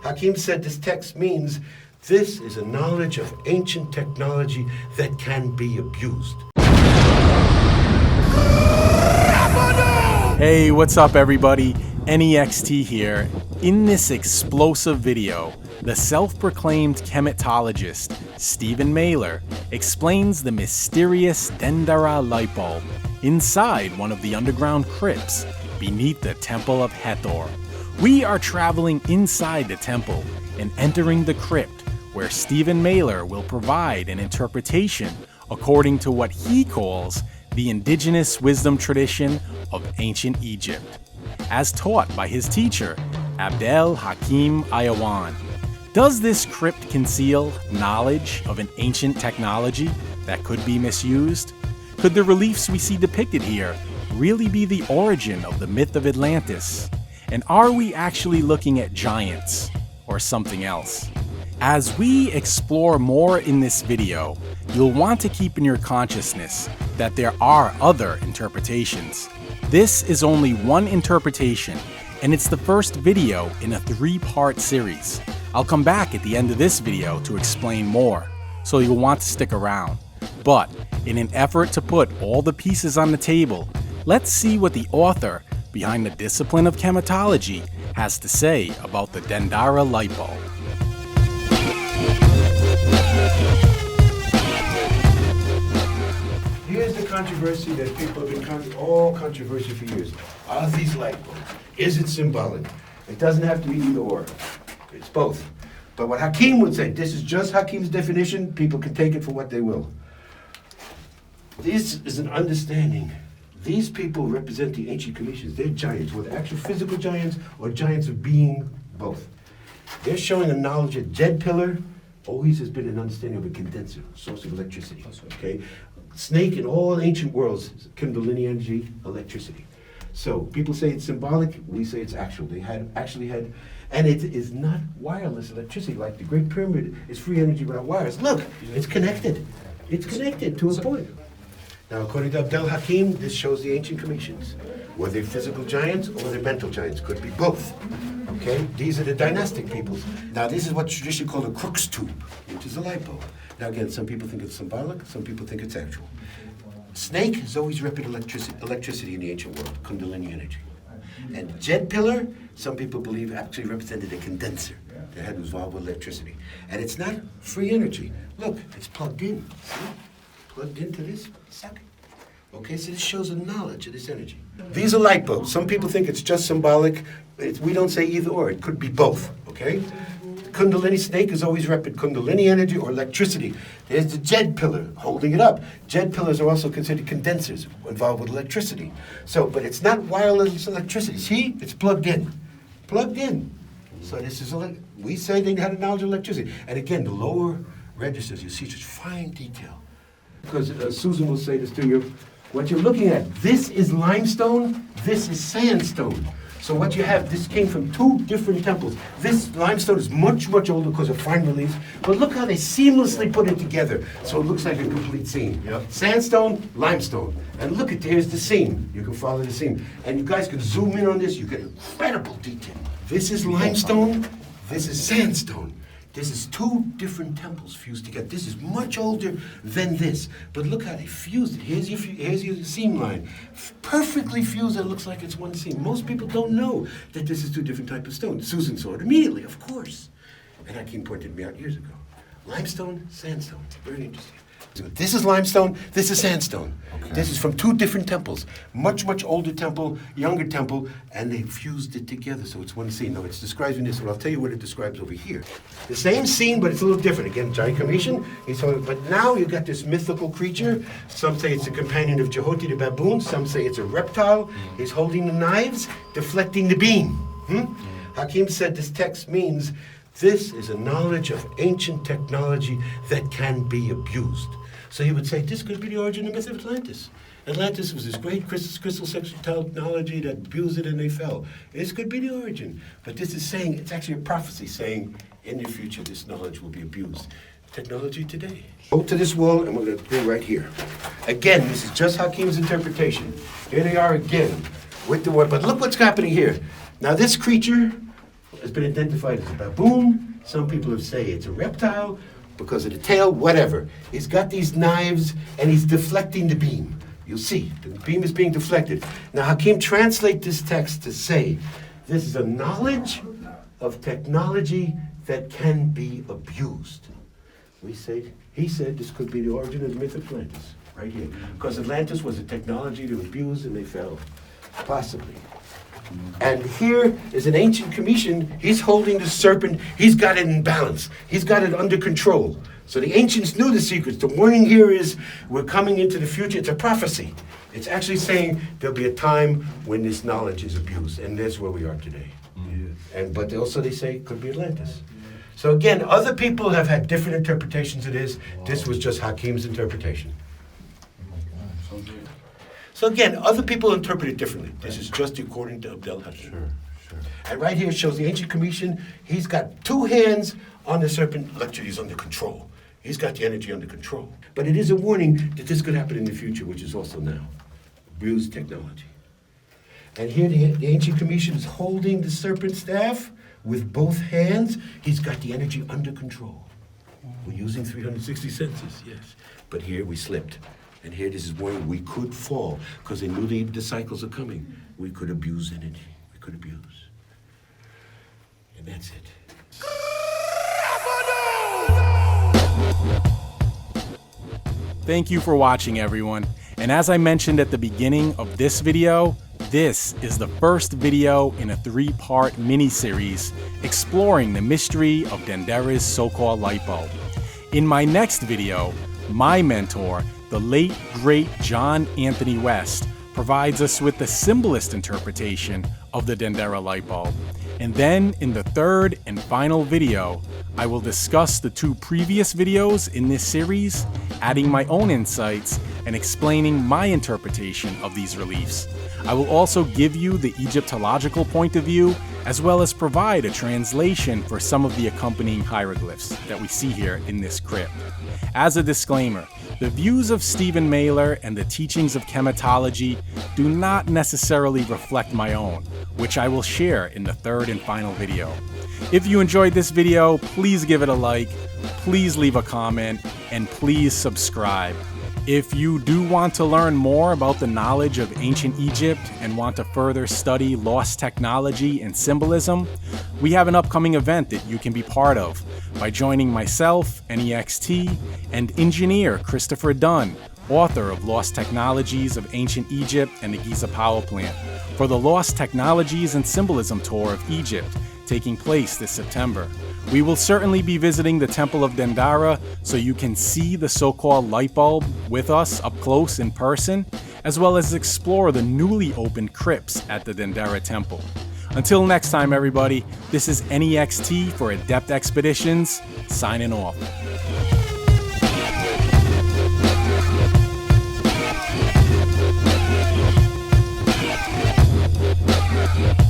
Hakim said this text means this is a knowledge of ancient technology that can be abused. Hey, what's up everybody? Anyextee here. In this explosive video, the self-proclaimed Khemitologist, Stephen Mailer, explains the mysterious Dendera Light Bulb inside one of the underground crypts beneath the Temple of Hathor. We are traveling inside the temple and entering the crypt where Stephen Mailer will provide an interpretation according to what he calls the indigenous wisdom tradition of ancient Egypt, as taught by his teacher, Abdel Hakim Ayawan. Does this crypt conceal knowledge of an ancient technology that could be misused? Could the reliefs we see depicted here really be the origin of the myth of Atlantis? And are we actually looking at giants or something else? As we explore more in this video, you'll want to keep in your consciousness that there are other interpretations. This is only one interpretation, and it's the first video in a 3-part series. I'll come back at the end of this video to explain more, so you'll want to stick around. But in an effort to put all the pieces on the table, let's see what the author behind the discipline of Khemitology has to say about the Dendera Light Bulb. Here's the controversy that people have been all controversy for years. Are these light bulbs? Is it symbolic? It doesn't have to be either or. It's both. But what Hakim would say, this is just Hakim's definition, people can take it for what they will. This is an understanding. These people represent the ancient Khemitologist. They're giants, whether actual physical giants or giants of being, both. They're showing a knowledge that Jed Pillar always has been an understanding of a condenser, source of electricity. Okay? Snake in all ancient worlds, Kundalini energy, electricity. So people say it's symbolic, we say it's actual. They actually had, and it is not wireless electricity like the Great Pyramid is free energy without wires. Look, it's connected. It's connected to a point. Now, according to Abdel Hakim, this shows the ancient Khemitologist. Were they physical giants or were they mental giants? Could be both. Okay? These are the dynastic peoples. Now, this is what's traditionally called a crux tube, which is a light bulb. Now, again, some people think it's symbolic, some people think it's actual. Snake has always represented electricity in the ancient world, Kundalini energy. And Jed Pillar, some people believe actually represented a condenser that had involved with electricity. And it's not free energy. Look, it's plugged in. See? Plugged into this socket. Okay, so this shows a knowledge of this energy. These are light bulbs. Some people think it's just symbolic. We don't say either or. It could be both. Okay? Kundalini snake is always represented Kundalini energy or electricity. There's the Jed Pillar holding it up. Jed pillars are also considered condensers involved with electricity. So, but it's not wireless electricity. See, it's plugged in. Plugged in. So this is, we say they had a knowledge of electricity. And again, the lower registers, you see such fine detail. Because Susan will say this to you, what you're looking at, this is limestone, this is sandstone. So what you have, this came from 2 different temples. This limestone is much, much older because of fine relief, but look how they seamlessly put it together. So it looks like a complete seam. Yep. Sandstone, limestone. And look at, here's the seam. You can follow the seam. And you guys can zoom in on this, you get incredible detail. This is limestone, this is sandstone. This is 2 different temples fused together. This is much older than this. But look how they fused it. Here's your seam line. Perfectly fused, it looks like it's one seam. Most people don't know that this is 2 different types of stone. Susan saw it immediately, of course. And Hakim pointed me out years ago. Limestone, sandstone. Very interesting. So this is limestone, this is sandstone. Okay. This is from 2 different temples. Much, much older temple, younger temple, and they fused it together, so it's one scene. Now, it's describing this, but I'll tell you what it describes over here. The same scene, but it's a little different. Again, giant Commission, but now you've got this mythical creature. Some say it's a companion of Jehoty the baboon. Some say it's a reptile. He's holding the knives, deflecting the beam. Hakim said this text means this is a knowledge of ancient technology that can be abused. So he would say, this could be the origin of the myth of Atlantis. Atlantis was this great crystal sexual technology that abused it and they fell. This could be the origin. But this is saying, it's actually a prophecy saying, in the future, this knowledge will be abused. Technology today. Go to this wall, and we're going to go right here. Again, this is just Hakim's interpretation. Here they are again with the word. But look what's happening here. Now, this creature has been identified as a baboon. Some people have said it's a reptile because of the tail, whatever. He's got these knives and he's deflecting the beam. You'll see, the beam is being deflected. Now Hakim translate this text to say, this is a knowledge of technology that can be abused. He said this could be the origin of the myth of Atlantis, right here. Because Atlantis was a technology that was abused and they fell, possibly. And here is an ancient Khemitologist. He's holding the serpent. He's got it in balance. He's got it under control. So the ancients knew the secrets. The warning here is we're coming into the future. It's a prophecy. It's actually saying there'll be a time when this knowledge is abused. And that's where we are today. But also they say it could be Atlantis. So again, other people have had different interpretations of this. This was just Hakim's interpretation. So again, other people interpret it differently. This is just according to Abdel Hathor. Sure. And right here it shows the ancient Khemitologist. He's got two hands on the serpent. Literally, he's under control. He's got the energy under control. But it is a warning that this could happen in the future, which is also now. Abused technology. And here the ancient Khemitologist is holding the serpent staff with both hands. He's got the energy under control. We're using 360 senses, yes. But here we slipped. And here this is warning we could fall because they knew the cycles are coming. We could abuse energy. We could abuse. And that's it. Thank you for watching, everyone. And as I mentioned at the beginning of this video, this is the first video in a 3-part mini-series exploring the mystery of Dendera's so-called light bulb. In my next video, my mentor, the late, great John Anthony West, provides us with the symbolist interpretation of the Dendera light bulb. And then in the third and final video, I will discuss the 2 previous videos in this series, adding my own insights and explaining my interpretation of these reliefs. I will also give you the Egyptological point of view, as well as provide a translation for some of the accompanying hieroglyphs that we see here in this crypt. As a disclaimer, the views of Stephen Mailer and the teachings of chemitology do not necessarily reflect my own, which I will share in the third and final video. If you enjoyed this video, please give it a like, please leave a comment, and please subscribe. If you do want to learn more about the knowledge of ancient Egypt and want to further study lost technology and symbolism, we have an upcoming event that you can be part of by joining myself, Anyextee, and engineer Christopher Dunn, author of Lost Technologies of Ancient Egypt and the Giza Power Plant, for the Lost Technologies and Symbolism Tour of Egypt, taking place this September. We will certainly be visiting the Temple of Dendera so you can see the so-called light bulb with us up close in person, as well as explore the newly opened crypts at the Dendera Temple. Until next time, everybody, this is Anyextee for Adept Expeditions, signing off. Yeah.